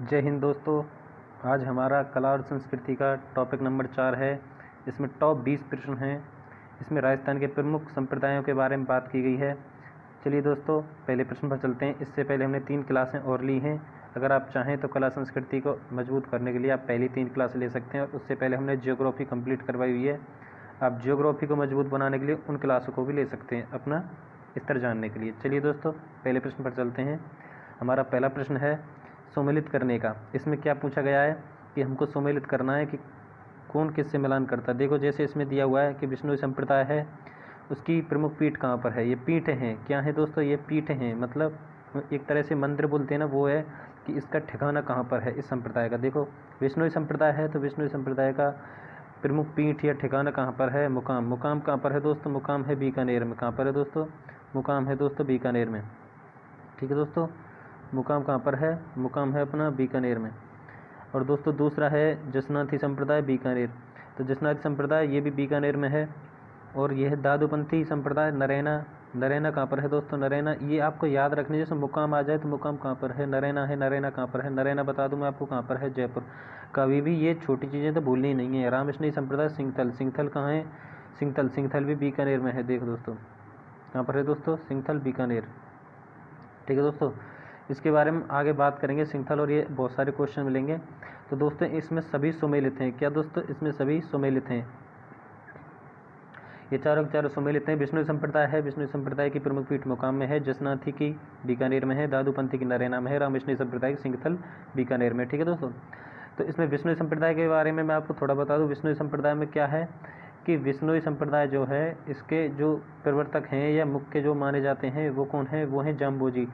जय हिंद दोस्तों। आज हमारा कला और संस्कृति का टॉपिक नंबर 4 है। इसमें टॉप 20 प्रश्न हैं। इसमें राजस्थान के प्रमुख संप्रदायों के बारे में बात की गई है। चलिए दोस्तों, पहले प्रश्न पर चलते हैं। इससे पहले हमने 3 क्लासें और ली हैं। अगर आप चाहें तो कला संस्कृति को मजबूत करने के लिए आप पहली 3 क्लास ले सकते हैं, और उससे पहले हमने जियोग्राफी कंप्लीट करवाई हुई है। आप जियोग्राफी को मजबूत बनाने के लिए उन क्लासों को भी ले सकते हैं अपना स्तर जानने के लिए। चलिए दोस्तों, पहले प्रश्न पर चलते हैं। हमारा पहला प्रश्न है सुमेलित करने का। इसमें क्या पूछा गया है कि हमको सुमेलित करना है कि कौन किससे मिलान करता है। देखो, जैसे इसमें दिया हुआ है कि विष्णु संप्रदाय है, उसकी प्रमुख पीठ कहाँ पर है। ये पीठें हैं। क्या है दोस्तों? ये पीठें हैं, मतलब एक तरह से मंदिर बोलते हैं ना, वो है कि इसका ठिकाना कहाँ पर है इस संप्रदाय का। देखो, विष्णु संप्रदाय है तो विष्णु संप्रदाय का प्रमुख पीठ या ठिकाना कहाँ पर है? मुकाम। मुकाम कहाँ पर है दोस्तों? मुकाम है बीकानेर में। कहाँ पर है दोस्तों? मुकाम है दोस्तों बीकानेर में। ठीक है दोस्तों, मुकाम कहाँ पर है? मुकाम है अपना बीकानेर में। और दोस्तों दूसरा है जसनाथी संप्रदाय बीकानेर। तो जसनाथी संप्रदाय ये भी बीकानेर में है। और ये है दादूपंथी संप्रदाय नरैना। नरैना कहाँ पर है दोस्तों? नरैना, ये आपको याद रखने, जैसे मुकाम आ जाए तो मुकाम कहाँ पर है? नरैना है। नरैना कहाँ पर है? नरैना बता दूं मैं आपको कहाँ पर है? जयपुर। कभी भी ये छोटी चीज़ें तो भूलनी नहीं है। रामकृष्ण संप्रदाय सिंगथल। सिंगथल कहाँ है? सिंगथल। सिंगथल भी बीकानेर में है। देखो दोस्तों, कहाँ पर है दोस्तों? सिंगथल बीकानेर। ठीक है दोस्तों, इसके बारे में आगे बात करेंगे सिंगथल, और ये बहुत सारे क्वेश्चन मिलेंगे। तो दोस्तों इसमें सभी सुमेलित हैं। क्या दोस्तों? इसमें सभी सुमेलित हैं। ये चारों के चारों सुमेलित हैं। विष्णु संप्रदाय है, विष्णु संप्रदाय की प्रमुख पीठ मुकाम में है। जसनाथी की बीकानेर में है। दादूपंथी की नरैना में है। रामकृष्ण संप्रदाय की सिंगथल बीकानेर में। ठीक है दोस्तों, तो इसमें विष्णु संप्रदाय के बारे में मैं आपको थोड़ा बता दूं। विष्णु संप्रदाय में क्या है कि विष्णु संप्रदाय जो है, इसके जो प्रवर्तक हैं या मुख्य जो माने जाते हैं वो कौन है? वो हैं जाम्बोजी।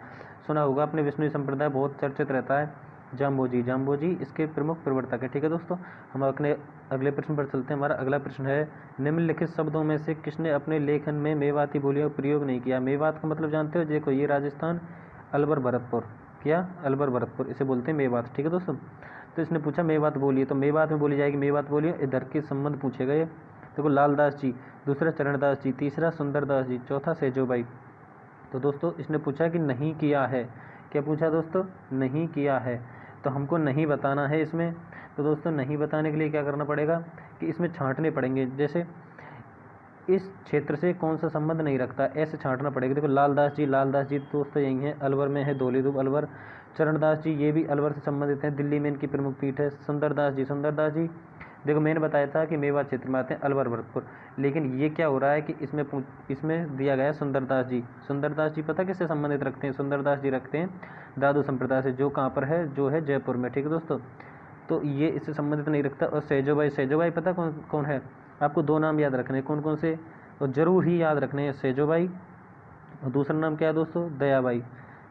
सुना होगा आपने, विष्णु संप्रदाय बहुत चर्चित रहता है। जाम्बोजी, जाम्बोजी इसके प्रमुख प्रवर्तक है। ठीक है दोस्तों, हम अपने अगले प्रश्न पर चलते हैं। हमारा अगला प्रश्न है निम्नलिखित शब्दों में से किसने अपने लेखन में मेवाती बोलियों का प्रयोग नहीं किया? मेवात का मतलब जानते हो? देखो, ये राजस्थान, अलवर भरतपुर। क्या? अलवर भरतपुर, इसे बोलते हैं मेवात। ठीक है दोस्तों, तो इसने पूछा मेवात बोली, तो मेवात में बोली जाएगी मेवात बोली। इधर के संबंध पूछे गए। देखो, लालदास जी, दूसरा चरणदास जी, तीसरा सुंदरदास जी, चौथा सेजोबाई। तो दोस्तों इसने पूछा कि नहीं किया है। क्या पूछा दोस्तों? नहीं किया है। तो हमको नहीं बताना है इसमें। तो दोस्तों नहीं बताने के लिए क्या करना पड़ेगा कि इसमें छांटने पड़ेंगे। जैसे इस क्षेत्र से कौन सा संबंध नहीं रखता, ऐसे छांटना पड़ेगा। देखो, लालदास जी, लालदास जी दोस्तों यही है, अलवर में है, धौलीधूप अलवर। चरणदास जी ये भी अलवर से संबंधित हैं, दिल्ली में इनकी प्रमुख पीठ है। सुंदरदास जी, सुंदरदास जी देखो मैंने बताया था कि मेवात क्षेत्र में आते हैं, अलवर भरतपुर। लेकिन ये क्या हो रहा है कि इसमें दिया गया है सुंदरदास जी। सुंदरदास जी पता किससे संबंधित रखते हैं? सुंदरदास जी रखते हैं दादू संप्रदाय से, जो कहाँ पर है? जो है जयपुर में। ठीक है दोस्तों, तो ये इससे संबंधित नहीं रखता। और सेजोबाई, सेजोबाई पता कौन कौन है? आपको 2 नाम याद रखने हैं। कौन कौन से? और जरूर ही याद रखने हैं, सेजोबाई और दूसरा नाम क्या है दोस्तों? दयाबाई।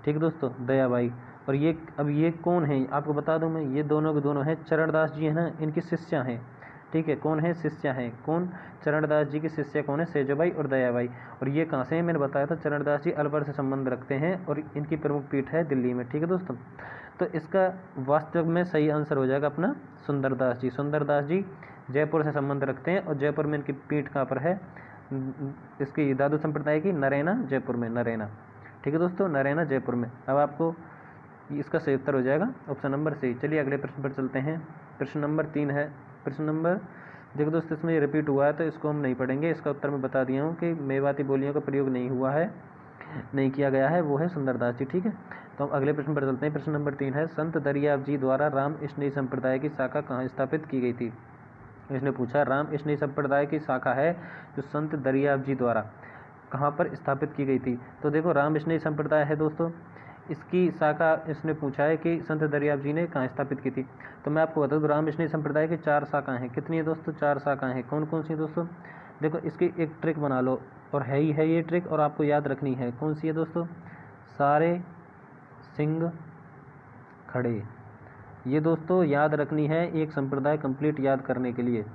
ठीक है दोस्तों, दयाबाई। और ये अब ये कौन है आपको बता दूं मैं, ये दोनों के दोनों हैं चरणदास जी है ना, इनकी शिष्या हैं। ठीक है, कौन है? शिष्या हैं। कौन? चरणदास जी की शिष्या कौन है? सेजोबाई और दयाबाई। और ये कहाँ से है? मैंने बताया था चरणदास जी अलवर से संबंध रखते हैं और इनकी प्रमुख पीठ है दिल्ली में। ठीक है दोस्तों, तो इसका वास्तव में सही आंसर हो जाएगा अपना सुंदरदास जी। सुंदरदास जी जयपुर से संबंध रखते हैं, और जयपुर में इनकी पीठ कहाँ पर है? इसकी दादू संप्रदाय की नरैना, जयपुर में, नरैना। ठीक है दोस्तों, नरैना जयपुर में। अब आपको इसका सही उत्तर हो जाएगा ऑप्शन नंबर सी। चलिए अगले प्रश्न पर चलते हैं। प्रश्न नंबर 3 है। प्रश्न नंबर, देखो दोस्तों इसमें रिपीट हुआ है तो इसको हम नहीं पढ़ेंगे। इसका उत्तर मैं बता दिया हूँ कि मेवाती बोलियों का प्रयोग नहीं हुआ है, नहीं किया गया है, वो है सुंदरदास जी। ठीक है, तो हम अगले प्रश्न पर चलते हैं। प्रश्न नंबर 3 है संत दरियाव जी द्वारा राम स्नेही संप्रदाय की शाखा कहाँ स्थापित की गई थी? इसने पूछा राम स्नेही संप्रदाय की शाखा है जो संत दरियाव जी द्वारा कहाँ पर स्थापित की गई थी? तो देखो, राम स्नेही संप्रदाय है दोस्तों, इसकी शाखा इसने पूछा है कि संत दरियाव जी ने कहाँ स्थापित की थी। तो मैं आपको बता दूँ, राम स्नेही संप्रदाय की 4 शाखाएँ हैं। कितनी है दोस्तों? 4 शाखाएँ हैं। कौन कौन सी है दोस्तों? देखो, इसकी एक ट्रिक बना लो, और है ही है ये ट्रिक, और आपको याद रखनी है। कौन सी है दोस्तों? सारे सिंह खड़े। ये दोस्तों याद रखनी है एक संप्रदाय कंप्लीट याद करने के लिए।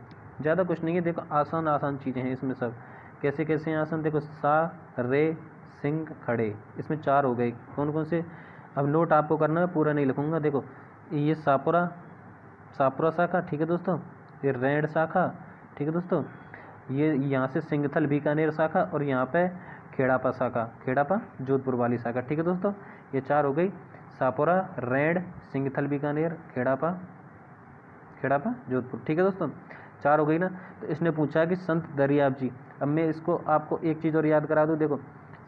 ज़्यादा कुछ नहीं है। देखो, आसान आसान चीज़ें हैं इसमें सब। कैसे कैसे हैं आसान? देखो, सा रे सिंह खड़े, इसमें 4 हो गए। कौन कौन से? अब नोट आपको करना है, पूरा नहीं लिखूंगा। देखो, ये सापुरा, सापुरा शाखा। ठीक है दोस्तों, ये रैंड शाखा। ठीक है दोस्तों, ये यहाँ से सिंगथल बीकानेर शाखा, और यहाँ पे खेड़ापा शाखा, खेड़ापा जोधपुर वाली शाखा। ठीक है दोस्तों, ये 4 हो गई। सापुरा, रैंड, सिंगथल बीकानेर, खेड़ापा जोधपुर। ठीक है दोस्तों, 4 हो गई ना। तो इसने पूछा कि संत दरियाब जी। अब मैं इसको आपको एक चीज़ और याद करा दूँ। देखो,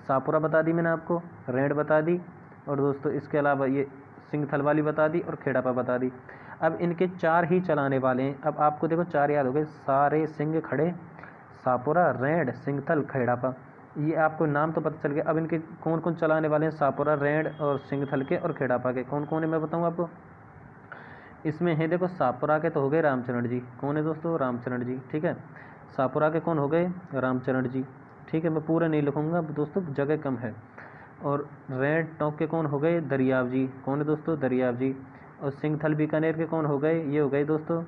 सापुरा बता दी मैंने आपको, रैंड बता दी, और दोस्तों इसके अलावा ये सिंगथल वाली बता दी और खेड़ापा बता दी। अब इनके 4 ही चलाने वाले हैं। अब आपको देखो 4 याद हो गए, सारे सिंह खड़े, सापुरा, रैंड, सिंगथल, खेड़ापा। ये आपको नाम तो पता चल गया। अब इनके कौन कौन चलाने वाले हैं, सापुरा, रैंड और सिंगथल के और खेड़ापा के कौन कौन है मैं बताऊँ आपको। इसमें है देखो, सापुरा के तो हो गए रामचरण जी। कौन है दोस्तों, रामचरण जी। ठीक है, सापुरा के कौन हो गए, रामचरण जी। ठीक है, मैं पूरा नहीं लिखूंगा दोस्तों, जगह कम है। और रैंड टोंक के कौन हो गए, दरियाब जी। कौन है दोस्तों, दरियाब जी। और सिंगथल बीकानेर के कौन हो गए, ये हो गए दोस्तों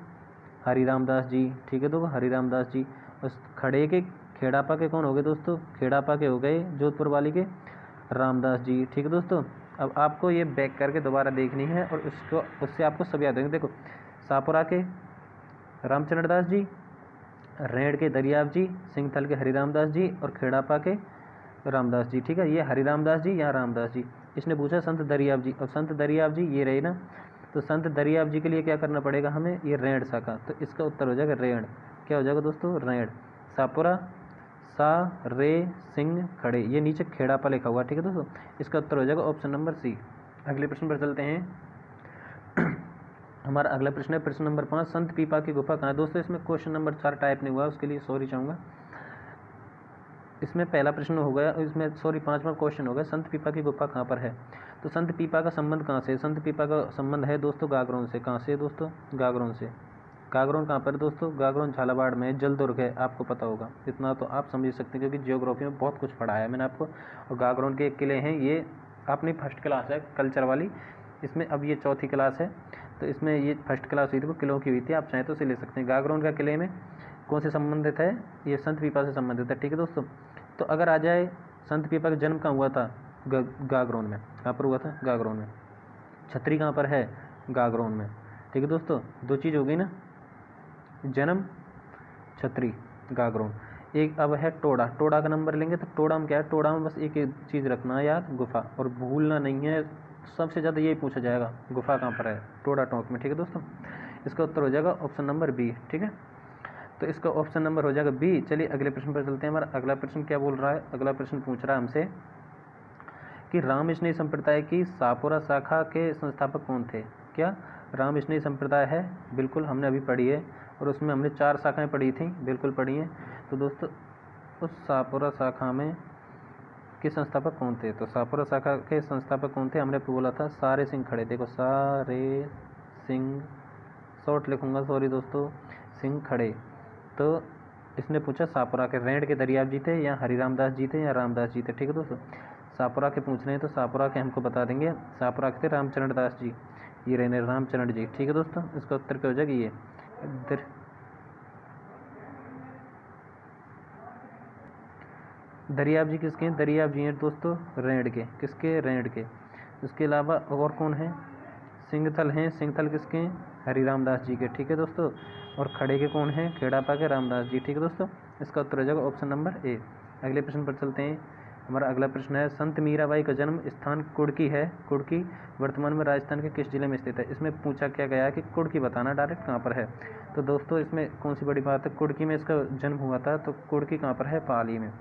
हरिराम दास जी। ठीक है दोस्तों, हरिराम दास जी। और खड़े के खेड़ापा के कौन हो गए दोस्तों, खेड़ापा के हो गए जोधपुर वाली के रामदास जी। ठीक है दोस्तों, अब आपको ये बैक करके दोबारा देखनी है और उससे आपको सब याद होंगे। देखो, सापुरा के रामचरण दास जी, रैंड के दरियाब जी, सिंगथल के हरिराम दास जी और खेड़ापा के रामदास जी। ठीक है, ये हरिराम दास जी या रामदास जी। इसने पूछा संत दरियाब जी, और संत दरियाब जी ये रहे ना। तो संत दरियाब जी के लिए क्या करना पड़ेगा हमें, ये रैंड शाखा। तो इसका उत्तर हो जाएगा रैंड। क्या हो जाएगा दोस्तों, रैंड। सापुरा, सा, रे, सिंह, खड़े, ये नीचे खेड़ापा लिखा हुआ। ठीक है दोस्तों, इसका उत्तर हो जाएगा ऑप्शन नंबर सी। अगले प्रश्न पर चलते हैं। हमारा अगला प्रश्न है प्रश्न नंबर 5, संत पीपा की गुफा कहाँ है। दोस्तों इसमें क्वेश्चन नंबर 4 टाइप नहीं हुआ, उसके लिए सॉरी चाहूँगा। इसमें पहला प्रश्न हो गया, इसमें सॉरी 5वां क्वेश्चन हो गया, संत पीपा की गुफा कहाँ पर है। तो संत पीपा का संबंध कहाँ से, संत पीपा का संबंध है दोस्तों गागरोन से। कहाँ से दोस्तों, गागरोन से। गागरोन कहाँ पर है दोस्तों, गागरोन झालावाड़ में है, जलदुर्ग है, आपको पता होगा। इतना तो आप समझ सकते हैं क्योंकि जियोग्राफी में बहुत कुछ पढ़ाया है मैंने आपको। और गागरोन के किले हैं, ये अपनी फर्स्ट क्लास है कल्चर वाली, इसमें अब ये 4थी क्लास है। तो इसमें ये फर्स्ट क्लास हुई थी, वो किलों की हुई थी, आप चाहें तो उसे ले सकते हैं। गागरोन का किले में कौन से संबंधित है, ये संत पीपा से संबंधित है। ठीक है दोस्तों, तो अगर आ जाए संत पीपा का जन्म कहाँ हुआ था, गागरोन में। कहाँ पर हुआ था, गागरोन में। छतरी कहाँ पर है, गागरोन में। ठीक है दोस्तों, 2 चीज़ हो गई ना, जन्म, छतरी, गागरोन। एक अब है टोडा। टोडा का नंबर लेंगे तो टोडा में क्या है, टोडा में बस एक चीज़ रखना है याद, गुफा, और भूलना नहीं है। सबसे ज़्यादा यही पूछा जाएगा, गुफा कहाँ पर है, टोडा टोंक में। ठीक है दोस्तों, इसका उत्तर हो जाएगा ऑप्शन नंबर बी। ठीक है, तो इसका ऑप्शन नंबर हो जाएगा बी। चलिए अगले प्रश्न पर चलते हैं। हमारा अगला प्रश्न क्या बोल रहा है, अगला प्रश्न पूछ रहा है हमसे कि रामस्नेही संप्रदाय की सापुरा शाखा के संस्थापक कौन थे। क्या रामस्नेही संप्रदाय है, बिल्कुल हमने अभी पढ़ी है, और उसमें हमने 4 शाखाएं पढ़ी थी, बिल्कुल पढ़ी हैं। तो दोस्तों उस सापुरा शाखा में के संस्थापक कौन थे, तो सापुरा शाखा के संस्थापक कौन थे, हमने बोला था सारे सिंह खड़े। देखो, सारे सिंह, शॉर्ट लिखूंगा सॉरी दोस्तों, सिंह खड़े। तो इसने पूछा सापुरा के, रैंड के दरियाब जी थे या हरिराम दास जी थे या रामदास जी थे। ठीक है दोस्तों, सापुरा के पूछ रहे हैं तो सापुरा के हमको बता देंगे, सापुरा के थे रामचरण दास जी, ये रहने रामचरण जी। ठीक है दोस्तों, इसका उत्तर क्या हो जाएगा, ये दरियाब जी किसके हैं, दरियाब जी हैं दोस्तों रैंड के, किसके, रैंड के। उसके अलावा और कौन है, सिंगथल हैं, सिंगथल किसके हैं, हरिराम दास जी के। ठीक है दोस्तों, और खड़े के कौन हैं, खेड़ापा के रामदास जी। ठीक है दोस्तों, इसका उत्तर हो जाएगा ऑप्शन नंबर ए। अगले प्रश्न पर चलते हैं। हमारा अगला प्रश्न है, संत मीराबाई का जन्म स्थान कुड़की है। कुड़की वर्तमान में राजस्थान के किस जिले में स्थित है। इसमें पूछा क्या गया है कि कुड़की बताना डायरेक्ट कहाँ पर है। तो दोस्तों इसमें कौन सी बड़ी बात है, कुड़की में इसका जन्म हुआ था, तो कुड़की कहाँ पर है, पाली में।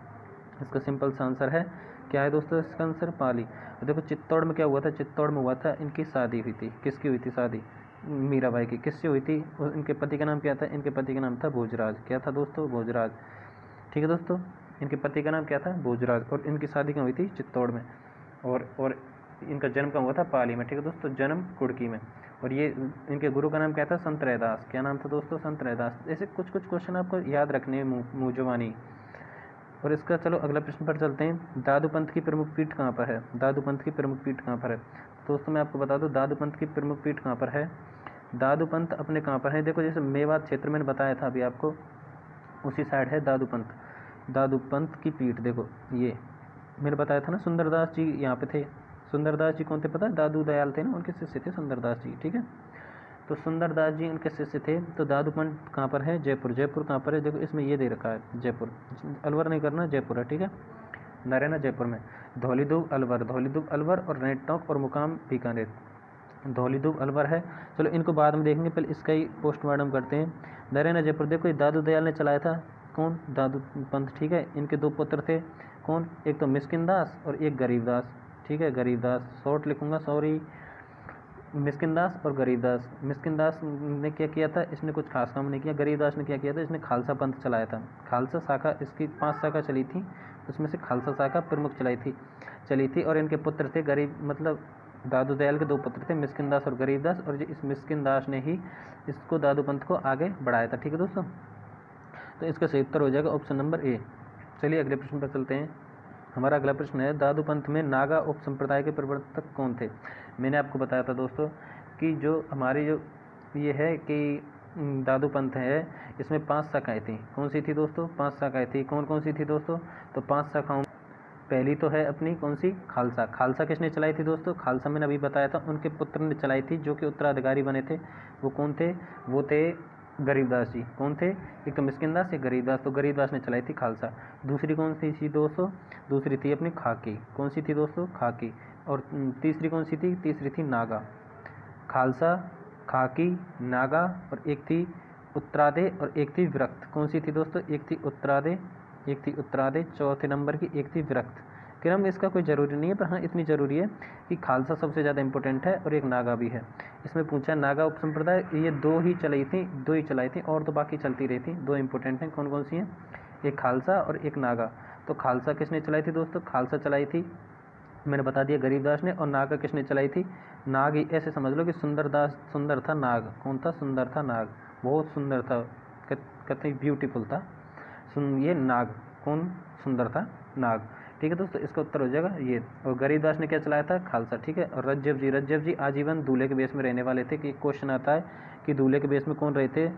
इसका सिंपल सा आंसर है, क्या है दोस्तों इसका आंसर, पाली। देखो चित्तौड़ में क्या हुआ था, चित्तौड़ में हुआ था, इनकी शादी हुई थी, किसकी हुई थी शादी, मीराबाई की। किससे हुई थी, और इनके पति का नाम क्या था, इनके पति का नाम था भोजराज। क्या था दोस्तों, भोजराज। ठीक है दोस्तों, इनके पति का नाम क्या था, भोजराज, और इनकी शादी कहाँ हुई थी, चित्तौड़ में। और इनका जन्म कहाँ हुआ था, पाली में। ठीक है दोस्तों, जन्म कुड़की में। और ये इनके गुरु का नाम क्या था, संत रैदास। क्या नाम था दोस्तों, संत रैदास। ऐसे कुछ कुछ क्वेश्चन आपको याद रखने हैं मुँह जुबानी। और इसका चलो अगला प्रश्न पर चलते हैं, दादू पंथ की प्रमुख पीठ कहाँ पर है, दादू पंथ की प्रमुख पीठ कहाँ पर है। दोस्तों मैं आपको बता दूं, दादू पंथ की प्रमुख पीठ कहाँ पर है। दादू पंथ अपने कहाँ पर है, देखो जैसे मेवात क्षेत्र मैंने बताया था अभी आपको, उसी साइड है दादू पंथ। दादू पंथ की पीठ देखो, ये मैंने बताया था ना, सुंदरदास जी यहाँ पे थे। सुंदरदास जी कौन थे पता है, दादू दयाल थे ना, उनके शिष्य थे सुंदरदास जी। ठीक है, तो सुंदरदास जी उनके शिष्य थे। तो दादू पंथ कहाँ पर है, जयपुर। जयपुर कहाँ पर है, देखो इसमें ये दे रखा है जयपुर, अलवर नहीं करना, जयपुर है। ठीक है, नरैना जयपुर में, धौलीदुब अलवर और नेटटोंक और मुकाम बीकानेर। धौलीदुब अलवर है, चलो इनको बाद में देखेंगे, पहले इसका ही पोस्टमार्टम करते हैं। नरैना जयपुर देखो ये दादू दयाल ने चलाया था, कौन, दादू पंथ, ठीक है। इनके 2 पुत्र थे, कौन, एक तो मिस्किन दास और एक गरीबदास, ठीक है, गरीबदास, शॉर्ट लिखूंगा सॉरी, मिस्किन दास और गरीबदास। मिस्किन दास ने क्या किया था, इसने कुछ खास काम नहीं किया। गरीबदास ने क्या किया था, इसने खालसा पंथ चलाया था। खालसा शाखा, इसकी 5 शाखा चली थी, उसमें से खालसा शाखा प्रमुख चली थी। और इनके पुत्र थे गरीब, मतलब दादू दयाल के 2 पुत्र थे, मिस्किन दास और गरीबदास, और इस मिस्किन दास ने ही इसको दादू पंथ को आगे बढ़ाया था, ठीक है दोस्तों। तो इसका सही उत्तर हो जाएगा ऑप्शन नंबर ए। चलिए अगले प्रश्न पर चलते हैं। हमारा अगला प्रश्न है, दादू पंथ में नागा उप संप्रदाय के प्रवर्तक कौन थे। मैंने आपको बताया था दोस्तों कि जो हमारी जो ये है कि दादू पंथ है, इसमें 5 शाखाएँ थी। कौन सी थी दोस्तों, 5 शाखाएँ थी। कौन कौन सी थी दोस्तों, तो 5 शाखाओं, पहली तो है अपनी कौन सी, खालसा। खालसा किसने चलाई थी दोस्तों, खालसा मैंने अभी बताया था, उनके पुत्र ने चलाई थी, जो कि उत्तराधिकारी बने थे। वो कौन थे, वो थे गरीबदास जी। कौन थे, एक तो मिस्किन दास, एक गरीबदास, तो गरीबदास ने चलाई थी खालसा। दूसरी कौन सी थी दोस्तों, दूसरी थी अपनी खाकी। कौन सी थी दोस्तों, खाकी। और तीसरी कौन सी थी, तीसरी थी नागा। खालसा, खाकी, नागा, और एक थी उत्तरादे और एक थी विरक्त। कौन सी थी दोस्तों, एक थी उत्तरादे, चौथे नंबर की एक थी विरक्त। क्रम इसका कोई ज़रूरी नहीं है, पर हाँ इतनी ज़रूरी है कि खालसा सबसे ज़्यादा इंपॉर्टेंट है और एक नागा भी है। इसमें पूछा नागा उप संप्रदाय, ये 2 ही चलाई थी, और तो बाकी चलती रही थी। 2 इंपॉर्टेंट हैं, कौन कौन सी हैं, एक खालसा और एक नागा। तो खालसा किसने चलाई थी दोस्तों, खालसा चलाई थी मैंने बता दिया गरीबदास ने। और नागा किसने चलाई थी, नाग ही ऐसे समझ लो कि सुंदर था नाग। कौन था, सुंदर था नाग, बहुत सुंदर था, कितनी ब्यूटीफुल था ये नाग। कौन, सुंदर था नाग, ठीक है दोस्तों। इसका उत्तर हो जाएगा ये। और गरीबदास ने क्या चलाया था, खालसा, ठीक है। और रज्जब जी आजीवन दूल्हे के बेस में रहने वाले थे। कि क्वेश्चन आता है कि दूल्हे के बेस में कौन रहे थे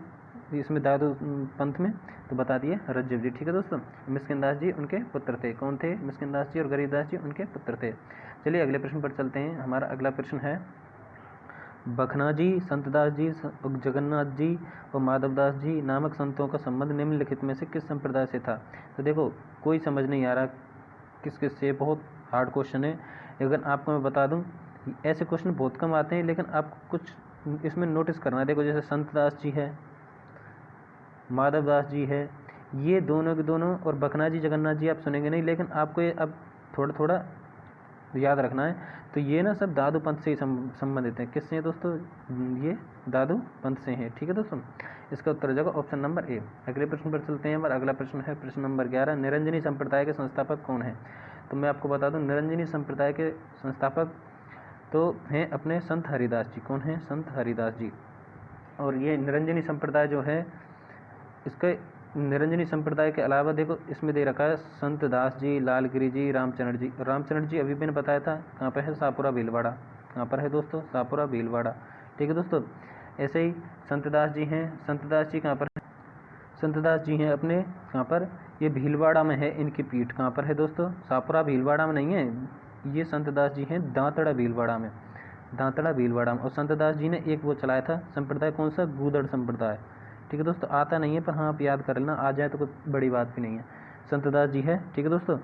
इसमें दादू पंथ में, तो बता दिए रज्जब जी, ठीक है दोस्तों। मिस्किन दास जी उनके पुत्र थे। कौन थे, मिस्किन दास जी और गरीबदास जी उनके पुत्र थे। चलिए अगले प्रश्न पर चलते हैं। हमारा अगला प्रश्न है, बखना जी, संतदास जी, जगन्नाथ जी और माधवदास जी नामक संतों का संबंध निम्नलिखित में से किस संप्रदाय से था। तो देखो कोई समझ नहीं आ रहा किस से, बहुत हार्ड क्वेश्चन है। लेकिन आपको मैं बता दूं ऐसे क्वेश्चन बहुत कम आते हैं, लेकिन आपको कुछ इसमें नोटिस करना है। देखो जैसे संतदास जी है, माधवदास जी है, ये दोनों के दोनों, और बखना जी जगन्नाथ जी आप सुनेंगे नहीं, लेकिन आपको ये अब थोड़ा थोड़ा याद रखना है। तो ये ना सब दादू पंथ से ही संबंधित हैं। किससे हैं दोस्तों, ये दादू पंथ से हैं, ठीक है दोस्तों। इसका उत्तर हो जाएगा ऑप्शन नंबर ए। अगले प्रश्न पर चलते हैं। हमारा अगला प्रश्न है प्रश्न नंबर 11, निरंजनी संप्रदाय के संस्थापक कौन है। तो मैं आपको बता दूं निरंजनी संप्रदाय के संस्थापक तो हैं अपने संत हरिदास जी। कौन है, संत हरिदास जी। और ये निरंजनी संप्रदाय जो है, इसके निरंजनी संप्रदाय के अलावा देखो इसमें दे रखा है संत दास जी, लालगिरी जी, रामचरण जी अभी मैंने बताया था कहाँ पर है, शाहपुरा भीलवाड़ा। कहाँ पर है दोस्तों, शाहपुरा भीलवाड़ा, ठीक है दोस्तों। ऐसे ही संतदास जी हैं, संतदास जी कहाँ पर है, संतदास जी हैं अपने कहाँ पर, ये भीलवाड़ा में है इनकी पीठ। कहाँ पर है दोस्तों, शाहपुरा भीलवाड़ा में नहीं है, ये संतदास जी हैं दांतड़ा भीलवाड़ा में, दांतड़ा भीलवाड़ा में। और संतदास जी ने एक वो चलाया था संप्रदाय, कौन सा, गूदड़ संप्रदाय, ठीक है दोस्तों। आता नहीं है पर हाँ आप याद कर लेना, आ जाए तो कोई बड़ी बात भी नहीं है। संतदास जी है, ठीक है दोस्तों।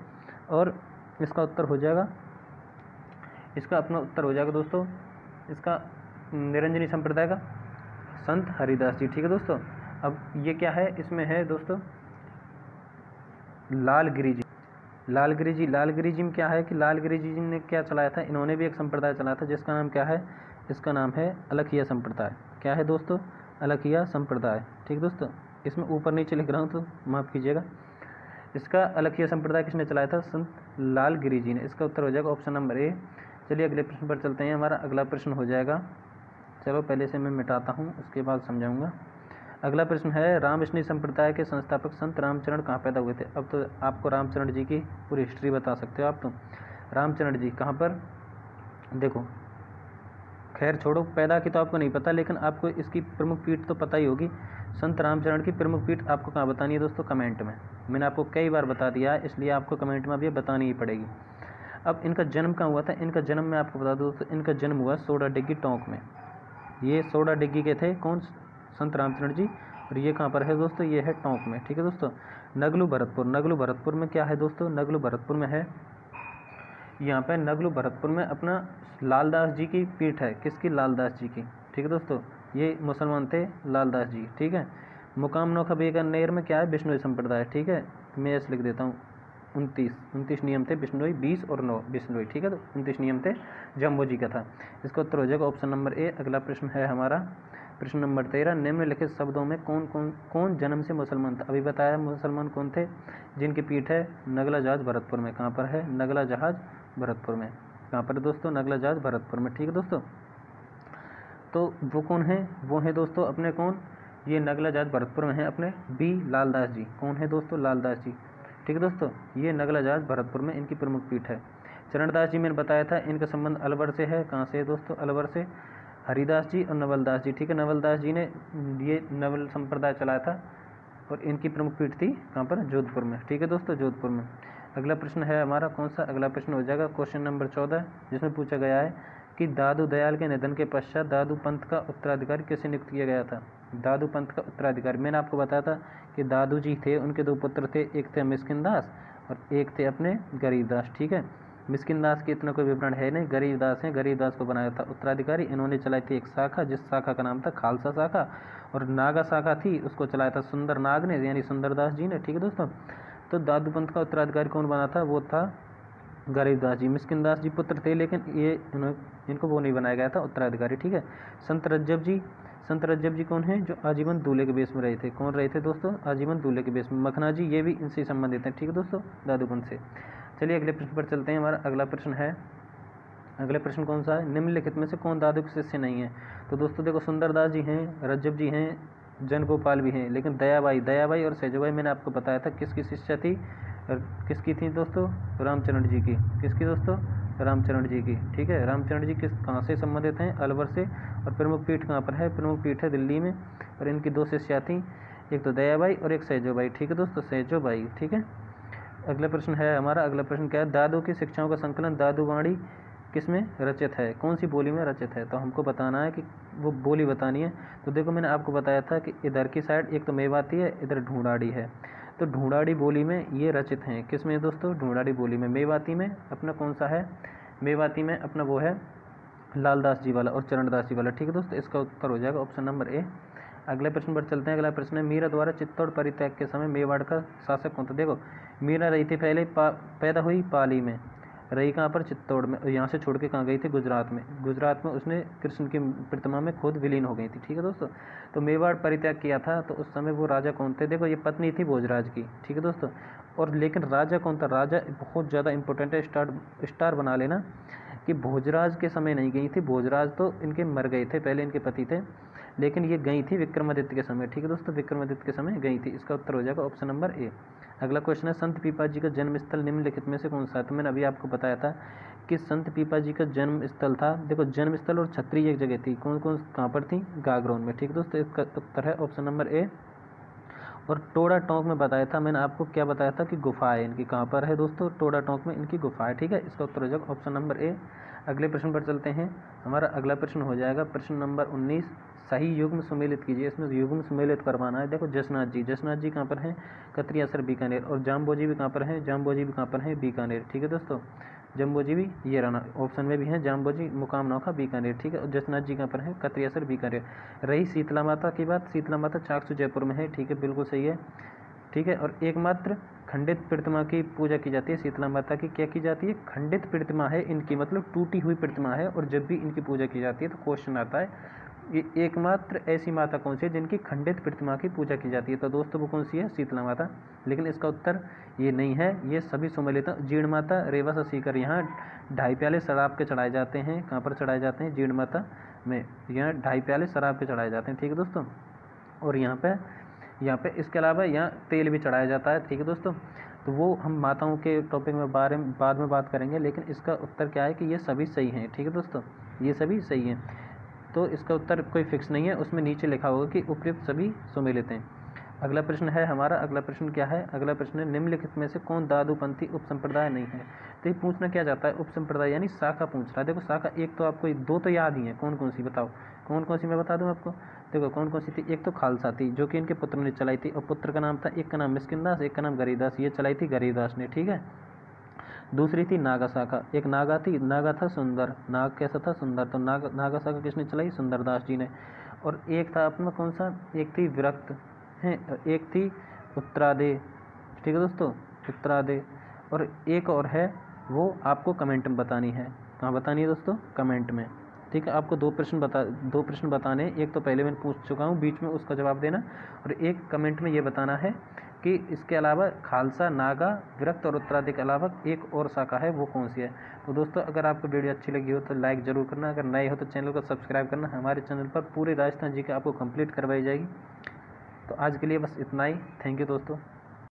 और इसका उत्तर हो जाएगा, इसका अपना उत्तर हो जाएगा दोस्तों, इसका निरंजनी संप्रदाय का संत हरिदास जी, ठीक है दोस्तों। अब ये क्या है, इसमें है दोस्तों लालगिरी जी। लालगिरी जी में क्या है कि लालगिरी जी ने क्या चलाया था, इन्होंने भी एक संप्रदाय चलाया था जिसका नाम क्या है, इसका नाम है अलखिया संप्रदाय। क्या है दोस्तों, अलखिया संप्रदाय, ठीक दोस्तों। इसमें ऊपर नीचे लिख रहा हूँ तो माफ़ कीजिएगा। इसका अलखिया संप्रदाय किसने चलाया था, संत लालगिरी जी ने। इसका उत्तर हो जाएगा ऑप्शन नंबर ए। चलिए अगले प्रश्न पर चलते हैं। हमारा अगला प्रश्न हो जाएगा, चलो पहले से मैं मिटाता हूँ उसके बाद समझाऊँगा। अगला प्रश्न है, रामकृष्ण संप्रदाय के संस्थापक संत रामचरण कहाँ पैदा हुए थे। अब तो आपको रामचरण जी की पूरी हिस्ट्री बता सकते हो आप। तो रामचरण जी कहाँ पर, देखो खैर छोड़ो, पैदा की तो आपको नहीं पता, लेकिन आपको इसकी प्रमुख पीठ तो पता ही होगी। संत रामचरण की प्रमुख पीठ आपको कहाँ बतानी है दोस्तों, कमेंट में। मैंने आपको कई बार बता दिया है, इसलिए आपको कमेंट में अब ये बतानी ही पड़ेगी। अब इनका जन्म कहाँ हुआ था, इनका जन्म मैं आपको बता दूँ तो इनका जन्म हुआ सोडा डिग्गी टोंक में। ये सोडा डिग्गी के थे कौन, संत रामचरण जी। और ये कहाँ पर है दोस्तों, ये है टोंक में, ठीक है दोस्तों। नगलू भरतपुर, नगलू भरतपुर में क्या है दोस्तों, नगलू भरतपुर में है, यहाँ पे नगलू भरतपुर में अपना लालदास जी की पीठ है, किसकी, लालदास जी की, ठीक है दोस्तों, ये मुसलमान थे लालदास जी, ठीक है। मुकाम नौखा बीकानेर में क्या है, बिश्नोई संप्रदाय, ठीक है, मैं ऐसे लिख देता हूँ 29 नियम थे बिश्नोई, 20 और 9 बिश्नोई, ठीक है। तो 29 नियम थे, जम्बो जी का था। इसका उत्तर हो जाएगा ऑप्शन नंबर ए। अगला प्रश्न है हमारा प्रश्न नंबर 13, निम्नलिखित शब्दों में कौन जन्म से मुसलमान था। अभी बताया मुसलमान कौन थे, जिनकी पीठ है नगला जहाज भरतपुर में, कहाँ पर है, नगला जहाज भरतपुर में, कहाँ पर दोस्तों, नगला जहाज भरतपुर में, ठीक है दोस्तों। तो वो कौन है, वो है दोस्तों अपने कौन, ये नगला जहाज भरतपुर में है अपने बी लालदास जी, कौन है दोस्तों, लालदास जी, ठीक है दोस्तों। ये नगला जहाज भरतपुर में इनकी प्रमुख पीठ है। चरणदास जी मैंने बताया था, इनका संबंध अलवर से है, कहाँ से है दोस्तों, अलवर से। हरिदास जी और नवलदास जी, ठीक है, नवलदास जी ने ये नवल संप्रदाय चलाया था और इनकी प्रमुख पीठ थी कहाँ पर, जोधपुर में, ठीक है दोस्तों, जोधपुर में। अगला प्रश्न है हमारा कौन सा, अगला प्रश्न हो जाएगा क्वेश्चन नंबर 14, जिसमें पूछा गया है कि दादू दयाल के निधन के पश्चात दादू पंथ का उत्तराधिकारी किसे नियुक्त किया गया था। दादू पंथ का उत्तराधिकारी मैंने आपको बताया था कि दादू जी थे, उनके 2 पुत्र थे, एक थे मिस्किन दास और एक थे अपने गरीबदास, ठीक है। मिस्किन दास के इतना कोई विवरण है नहीं, गरीबदास हैं, गरीबदास को बनाया था उत्तराधिकारी। इन्होंने चलाई थी एक शाखा, जिस शाखा का नाम था खालसा शाखा, और नागा शाखा थी, उसको चलाया था सुंदर नाग ने, यानी सुंदरदास जी ने, ठीक है दोस्तों। तो दादू पंथ का उत्तराधिकारी कौन बना था, वो था गरीबदास जी। मिस्किन दास जी पुत्र थे, लेकिन ये इनको वो नहीं बनाया गया था उत्तराधिकारी, ठीक है। संत रज्जब जी, संत रज्जब जी कौन है, जो आजीवन दूल्हे के बेस में रहे थे, कौन रहे थे दोस्तों, आजीवन दूल्हे के बेस में। मखना जी, ये भी इनसे संबंधित हैं, ठीक है दोस्तों, दादू पंथ से। चलिए अगले प्रश्न पर चलते हैं। हमारा अगला प्रश्न है, अगला प्रश्न कौन सा है, निम्नलिखित में से कौन दादू के शिष्य नहीं है। तो दोस्तों देखो, सुंदरदास जी हैं, रज्जब जी हैं, जनगोपाल भी हैं, लेकिन दयाबाई और सैजोबाई मैंने आपको बताया था किसकी शिष्या थी, किसकी थी दोस्तों, रामचरण जी की, किसकी दोस्तों, रामचरण जी की, ठीक है। रामचरण जी कहाँ से संबंधित हैं, अलवर से, और प्रमुख पीठ कहाँ पर है, प्रमुख पीठ है दिल्ली में, और इनकी 2 शिष्या थी, एक तो दयाबाई और एक सैजोबाई, ठीक है दोस्तों, सैजोबाई, ठीक है। अगला प्रश्न है हमारा, अगला प्रश्न क्या है, दादू की शिक्षाओं का संकलन दादू वाणी किस में रचित है, कौन सी बोली में रचित है। तो हमको बताना है कि वो बोली बतानी है। तो देखो मैंने आपको बताया था कि इधर की साइड एक तो मेवाती है, इधर ढूंढाड़ी है, तो ढूंढाड़ी बोली में ये रचित हैं, किस में दोस्तों, ढूंढाड़ी बोली में। मेवाती में अपना कौन सा है, मेवाती में अपना वो है लालदास जी वाला और चरणदास जी वाला, ठीक है दोस्तों। इसका उत्तर हो जाएगा ऑप्शन नंबर ए। अगले प्रश्न पर चलते हैं। अगला प्रश्न है, मीरा द्वारा चित्तौड़ परित्याग के समय मेवाड़ का शासक कौन था। देखो मीरा रही थी पहले पैदा हुई पाली में, रही कहाँ पर, चित्तौड़ में, और यहाँ से छोड़ के कहाँ गई थी, गुजरात में। गुजरात में उसने कृष्ण की प्रतिमा में खुद विलीन हो गई थी, ठीक है दोस्तों। तो मेवाड़ परित्याग किया था, तो उस समय वो राजा कौन थे, देखो ये पत्नी थी भोजराज की, ठीक है दोस्तों। और लेकिन राजा कौन था, राजा बहुत ज़्यादा इंपॉर्टेंट है, स्टार बना लेना कि भोजराज के समय नहीं गई थी, भोजराज तो इनके मर गए थे, पहले इनके पति थे, लेकिन ये गई थी विक्रमादित्य के समय, ठीक है दोस्तों, विक्रमादित्य के समय गई थी। इसका उत्तर हो जाएगा ऑप्शन नंबर ए। अगला क्वेश्चन है, संत पीपा जी का जन्म स्थल निम्नलिखित में से कौन सा है। तो मैंने अभी आपको बताया था कि संत पीपा जी का जन्म स्थल था, देखो जन्म स्थल और छत्री एक जगह थी, कौन कौन कहाँ पर थी, गागरोन में, ठीक है दोस्तों। इसका उत्तर है ऑप्शन नंबर ए। और टोडा टोंक में बताया था मैंने आपको, क्या बताया था कि गुफा है इनकी, कहाँ पर है दोस्तों, टोडा टोंक में इनकी गुफा है, ठीक है। इसका उत्तर हो जाएगा ऑप्शन नंबर ए। अगले प्रश्न पर चलते हैं। हमारा अगला प्रश्न हो जाएगा प्रश्न नंबर 19, सही युग्म सुमेलित कीजिए। इसमें युग्म सुमेलित करवाना है। देखो जसनाथ जी कहाँ पर हैं, कतरियासर बीकानेर, और जाम्बोजी भी कहाँ पर हैं, जाम्बोजी भी कहाँ पर हैं, बीकानेर, ठीक है दोस्तों। जम्बोजी भी ये रहना ऑप्शन में भी है, जाम्बोजी मुकाम नौखा बीकानेर, ठीक है। और जसनाथ जी कहाँ पर हैं, कतरियासर बीकानेर। रही शीतला माता की बात, शीतला माता चाकसू जयपुर में है, ठीक है, बिल्कुल सही है, ठीक है। और एकमात्र खंडित प्रतिमा की पूजा की जाती है, शीतला माता की क्या की जाती है, खंडित प्रतिमा है इनकी, मतलब टूटी हुई प्रतिमा है, और जब भी इनकी पूजा की जाती है तो क्वेश्चन आता है ये एकमात्र ऐसी माता कौन सी है जिनकी खंडित प्रतिमा की पूजा की जाती है। तो दोस्तों वो कौन सी है, शीतला माता। लेकिन इसका उत्तर ये नहीं है, ये सभी सुमेलित। जीर्ण माता, रेवा से सीकर यहाँ 2.5 प्याले शराब के चढ़ाए जाते हैं, कहाँ पर चढ़ाए जाते हैं, जीर्ण माता में, यहाँ 2.5 प्याले शराब के चढ़ाए जाते हैं, ठीक है दोस्तों। और यहाँ पे इसके अलावा यहाँ तेल भी चढ़ाया जाता है, ठीक है दोस्तों। तो वो हम माताओं के टॉपिक में बाद में बात करेंगे, लेकिन इसका उत्तर क्या है कि ये सभी सही हैं, ठीक है दोस्तों, ये सभी सही हैं। तो इसका उत्तर कोई फिक्स नहीं है, उसमें नीचे लिखा होगा कि उपयुक्त सभी सुमेलित हैं। अगला प्रश्न है हमारा, अगला प्रश्न क्या है, अगला प्रश्न है, निम्नलिखित में से कौन दादूपंथी उपसंप्रदाय नहीं है। तो ये पूछना क्या जाता है, उपसंप्रदाय यानी शाखा पूछ रहा है। देखो शाखा एक तो आपको 2 तो याद ही है, कौन कौन सी बताओ, कौन कौन सी मैं बता दूं आपको। देखो कौन कौन सी थी, एक तो खालसा थी जो कि इनके पुत्र ने चलाई थी, और पुत्र का नाम था, एक का नाम मिस्किन दास, एक का नाम गरीबदास, ये चलाई थी गरीबदास ने, ठीक है। दूसरी थी नागा शाखा, एक नागा थी, नागा था सुंदर, नाग कैसा था, सुंदर, तो नागा शाखा किसने चलाई, सुंदरदास जी ने। और एक था अपना कौन सा, एक थी विरक्त है, एक थी उत्तरादे, ठीक है दोस्तों, उत्तरादे। और एक और है, वो आपको कमेंट में बतानी है। कहाँ बतानी है दोस्तों, कमेंट में, ठीक है। आपको दो प्रश्न बताने, एक तो पहले मैंने पूछ चुका हूँ, बीच में उसका जवाब देना, और एक कमेंट में ये बताना है कि इसके अलावा खालसा, नागा, विरक्त और उत्तरादि के अलावा एक और शाखा है, वो कौन सी है। तो दोस्तों अगर आपको वीडियो अच्छी लगी हो तो लाइक ज़रूर करना, अगर नए हो तो चैनल को सब्सक्राइब करना। हमारे चैनल पर पूरे राजस्थान जी के आपको कंप्लीट करवाई जाएगी। तो आज के लिए बस इतना ही। थैंक यू दोस्तों।